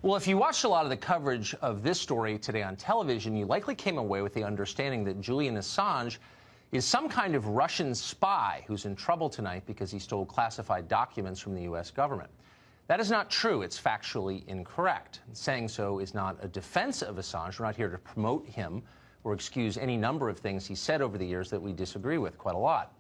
Well, if you watched a lot of the coverage of this story today on television, you likely came away with the understanding that Julian Assange is some kind of Russian spy who's in trouble tonight because he stole classified documents from the U.S. government. That is not true. It's factually incorrect. Saying so is not a defense of Assange. We're not here to promote him or excuse any number of things he said over the years that we disagree with quite a lot.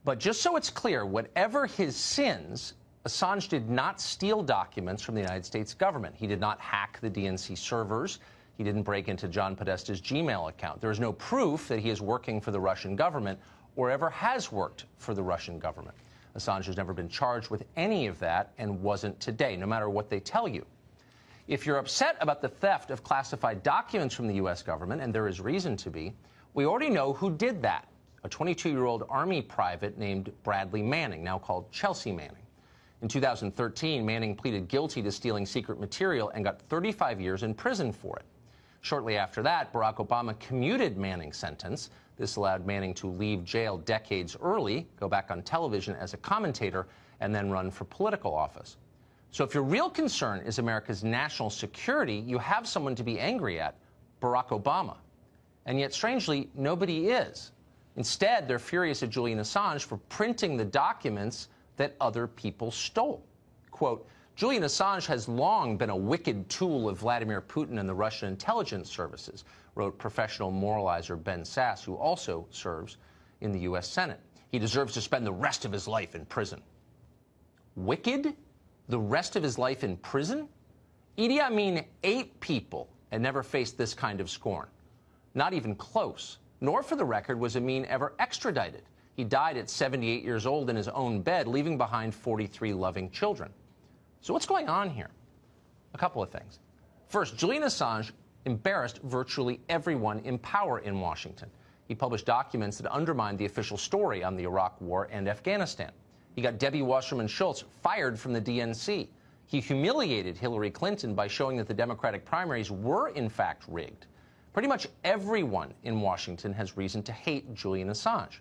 But just so it's clear, whatever his sins, Assange did not steal documents from the United States government. He did not hack the DNC servers. He didn't break into John Podesta's Gmail account. There is no proof that he is working for the Russian government or ever has worked for the Russian government. Assange has never been charged with any of that and wasn't today, no matter what they tell you. If you're upset about the theft of classified documents from the U.S. government, and there is reason to be, we already know who did that. A 22-year-old Army private named Bradley Manning, now called Chelsea Manning. In 2013, Manning pleaded guilty to stealing secret material and got 35 years in prison for it. Shortly after that, Barack Obama commuted Manning's sentence. This allowed Manning to leave jail decades early, go back on television as a commentator, and then run for political office. So if your real concern is America's national security, you have someone to be angry at, Barack Obama. And yet, strangely, nobody is. Instead, they're furious at Julian Assange for printing the documents that other people stole. Quote, Julian Assange has long been a wicked tool of Vladimir Putin and the Russian intelligence services, wrote professional moralizer Ben Sasse, who also serves in the U.S. Senate. He deserves to spend the rest of his life in prison. Wicked? The rest of his life in prison? Idi Amin ate people and never faced this kind of scorn. Not even close. Nor, for the record, was Amin ever extradited. He died at 78 years old in his own bed, leaving behind 43 loving children. So what's going on here? A couple of things. First, Julian Assange embarrassed virtually everyone in power in Washington. He published documents that undermined the official story on the Iraq War and Afghanistan. He got Debbie Wasserman Schultz fired from the DNC. He humiliated Hillary Clinton by showing that the Democratic primaries were, in fact, rigged. Pretty much everyone in Washington has reason to hate Julian Assange.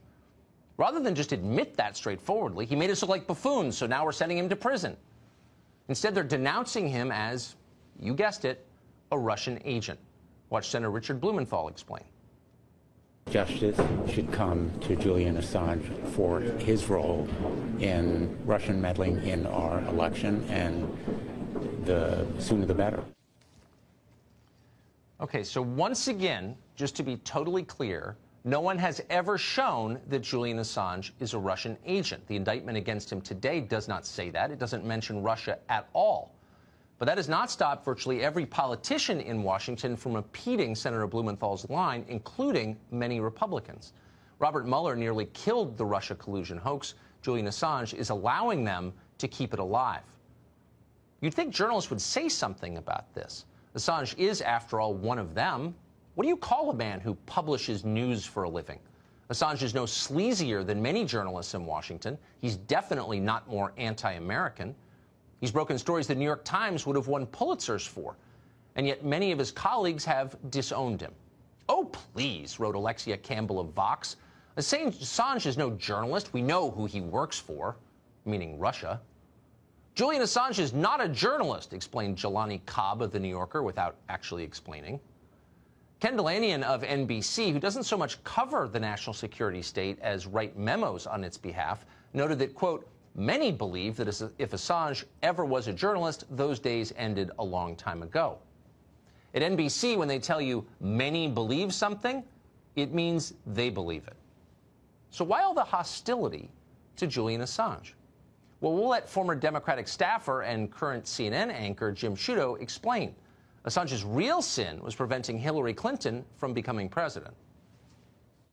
Rather than just admit that straightforwardly, he made us look like buffoons, so now we're sending him to prison. Instead, they're denouncing him as, you guessed it, a Russian agent. Watch Senator Richard Blumenthal explain. Justice should come to Julian Assange for his role in Russian meddling in our election, and the sooner the better. Okay, so once again, just to be totally clear, no one has ever shown that Julian Assange is a Russian agent. The indictment against him today does not say that. It doesn't mention Russia at all. But that has not stopped virtually every politician in Washington from repeating Senator Blumenthal's line, including many Republicans. Robert Mueller nearly killed the Russia collusion hoax. Julian Assange is allowing them to keep it alive. You'd think journalists would say something about this. Assange is, after all, one of them. What do you call a man who publishes news for a living? Assange is no sleazier than many journalists in Washington. He's definitely not more anti-American. He's broken stories the New York Times would have won Pulitzers for. And yet many of his colleagues have disowned him. Oh, please, wrote Alexia Campbell of Vox. Assange is no journalist. We know who he works for, meaning Russia. Julian Assange is not a journalist, explained Jelani Cobb of The New Yorker without actually explaining. Ken Dilanian of NBC, who doesn't so much cover the national security state as write memos on its behalf, noted that, quote, many believe that if Assange ever was a journalist, those days ended a long time ago. At NBC, when they tell you many believe something, it means they believe it. So why all the hostility to Julian Assange? Well, we'll let former Democratic staffer and current CNN anchor Jim Sciutto explain. Assange's real sin was preventing Hillary Clinton from becoming president.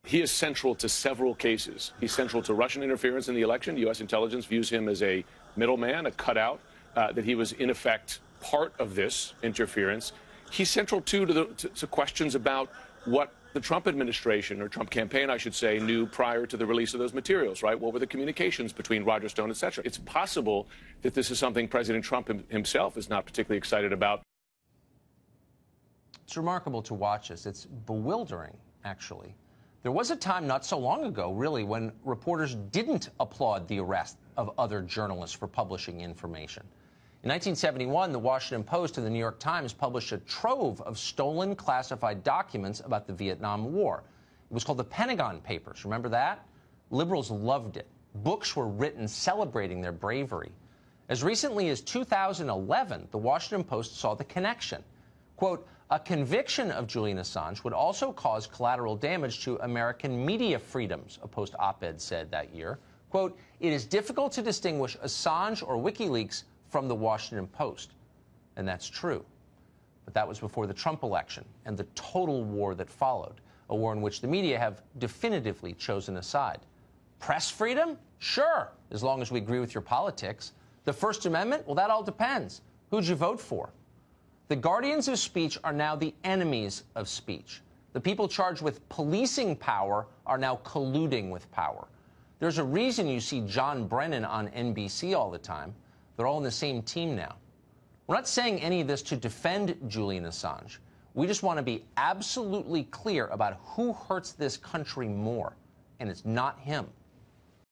He is central to several cases. He's central to Russian interference in the election. U.S. intelligence views him as a middleman, a cutout, that he was, in effect, part of this interference. He's central, too, to questions about what the Trump administration, or Trump campaign, I should say, knew prior to the release of those materials, right? What were the communications between Roger Stone, et cetera? It's possible that this is something President Trump himself is not particularly excited about. It's remarkable to watch this. It's bewildering, actually. There was a time not so long ago, really, when reporters didn't applaud the arrest of other journalists for publishing information. In 1971, the Washington Post and the New York Times published a trove of stolen classified documents about the Vietnam War. It was called the Pentagon Papers. Remember that? Liberals loved it. Books were written celebrating their bravery. As recently as 2011, the Washington Post saw the connection. Quote, a conviction of Julian Assange would also cause collateral damage to American media freedoms, a Post op-ed said that year. Quote, it is difficult to distinguish Assange or WikiLeaks from the Washington Post. And that's true. But that was before the Trump election and the total war that followed, a war in which the media have definitively chosen a side. Press freedom? Sure, as long as we agree with your politics. The First Amendment? Well, that all depends. Who'd you vote for? The guardians of speech are now the enemies of speech. The people charged with policing power are now colluding with power. There's a reason you see John Brennan on NBC all the time. They're all in the same team now. We're not saying any of this to defend Julian Assange. We just want to be absolutely clear about who hurts this country more, and it's not him.